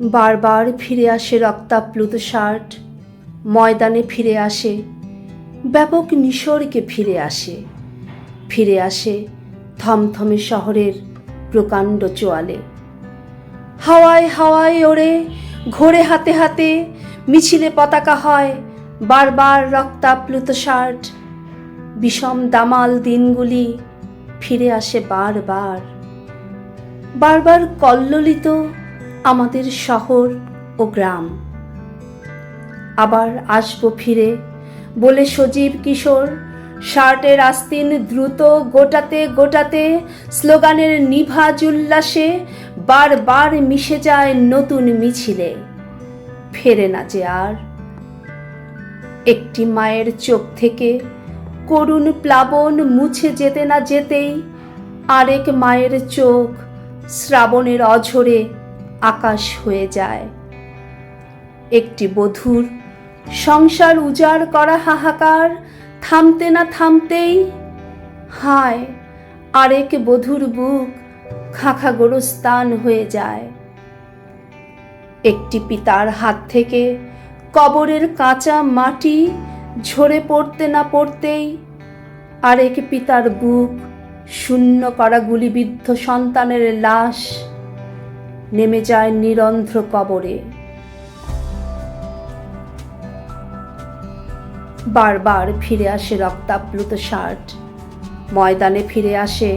বারবার ফিরে আসে রক্তাপ্লুত শার্ট, ময়দানে ফিরে আসে, ব্যাপক নিসর্গে ফিরে আসে, ফিরে আসে থমথমে শহরের প্রকাণ্ড চোয়ালে। হাওয়ায় হাওয়ায় ওড়ে, ঘোরে হাতে হাতে, মিছিলে পতাকা হয়, বারবার রক্তাপ্লুত শার্ট। বিষম দামাল দিনগুলি ফিরে আসে বারবার, বারবার কল্লোলিত আমাদের শহর ও গ্রাম। আবার আসবো ফিরে বলে সজীব কিশোর, শার্টের আস্তিন দ্রুত গোটাতে গোটাতে স্লোগানের নিভাজ উল্লাসে বারবার মিশে যায় নতুন মিছিলে, ফেরে না যে আর। একটি মায়ের চোখ থেকে করুণ প্লাবন মুছে যেতে না যেতেই আরেক মায়ের চোখ শ্রাবণের অঝরে আকাশ হয়ে যায়। একটি বধূর সংসার উজাড় করা হাহাকার থামতে না থামতেই হায় আরেক বধূর বুক খাঁখা গোরস্তান হয়ে যায়। একটি পিতার হাত থেকে কবরের কাঁচা মাটি ঝরে পড়তে না পড়তেই আরেক পিতার বুক শূন্য করা গুলিবিদ্ধ সন্তানের লাশ নেমে যায় নিরন্ধ্র কবরে। বারবার ফিরে আসে রক্তাপ্লুত শার্ট, ময়দানে ফিরে আসে,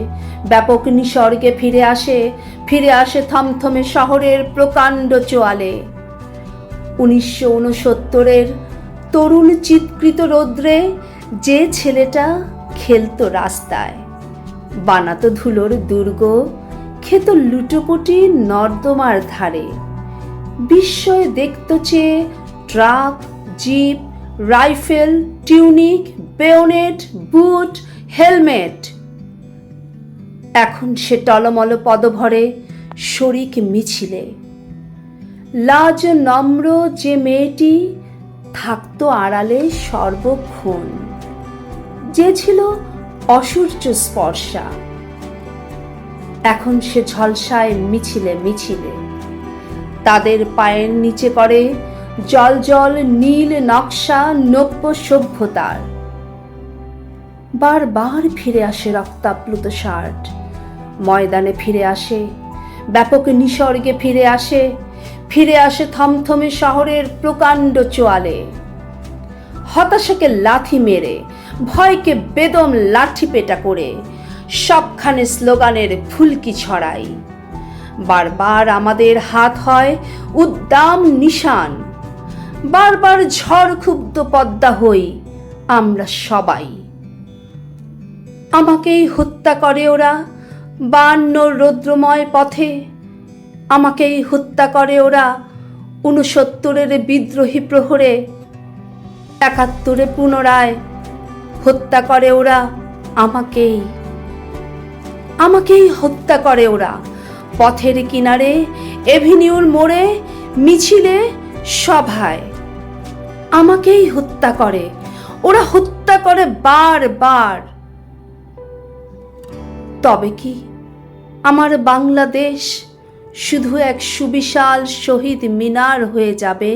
ব্যাপক নিসর্গে ফিরে আসে, ফিরে আসে থমথমে শহরের প্রকাণ্ড চোয়ালে। 1969-এর তরুণ চিৎকৃত রৌদ্রে যে ছেলেটা খেলতো রাস্তায়, বানাতো ধুলোর দুর্গ, খেত লুটোপুটি নর্দমার ধারে, বিস্ময়ে দেখত চেয়ে truck, jeep, rifle, tunic, bayonet, boot, helmet. এখন সে টলমল পদভরে শরিক মিছিলে। লাজ নম্র যে মেয়েটি থাকতো আড়ালে সর্বক্ষণ, যে ছিল অসূর্য স্পর্শা, এখন সে ঝলসায় মিছিলে মিছিলে। তাদের পায়ের নিচে পড়ে জল জল নীল নকশা নব্য সভ্যতার। বারবার ফিরে আসে রক্তাপ্লুত শার্ট, ময়দানে ফিরে আসে, ব্যাপক নিসর্গে ফিরে আসে, ফিরে আসে থমথমে শহরের প্রকাণ্ড চোয়ালে। হতাশাকে লাথি মেরে, ভয়কে বেদম লাঠি পেটা করে সবখানে স্লোগানের ফুলকি ছড়াই। বারবার আমাদের হাত হয় উদ্দাম নিশান, বারবার ঝড় ক্ষুব্ধ পদ্মা হই আমরা সবাই। আমাকেই হত্যা করে ওরা 52 রৌদ্রময় পথে, আমাকেই হত্যা করে ওরা 69-এর বিদ্রোহী প্রহরে, 71-এ পুনরায় হত্যা করে ওরা আমাকেই। আমাকেই হত্যা করে ওরা পথের কিনারে, এভিনিউর মোড়ে, মিছিলে, সভায়। আমাকেই হত্যা করে ওরা, হত্যা করে বারবার। তবে কি আমার বাংলাদেশ শুধু এক সুবিশাল শহীদ মিনার হয়ে যাবে?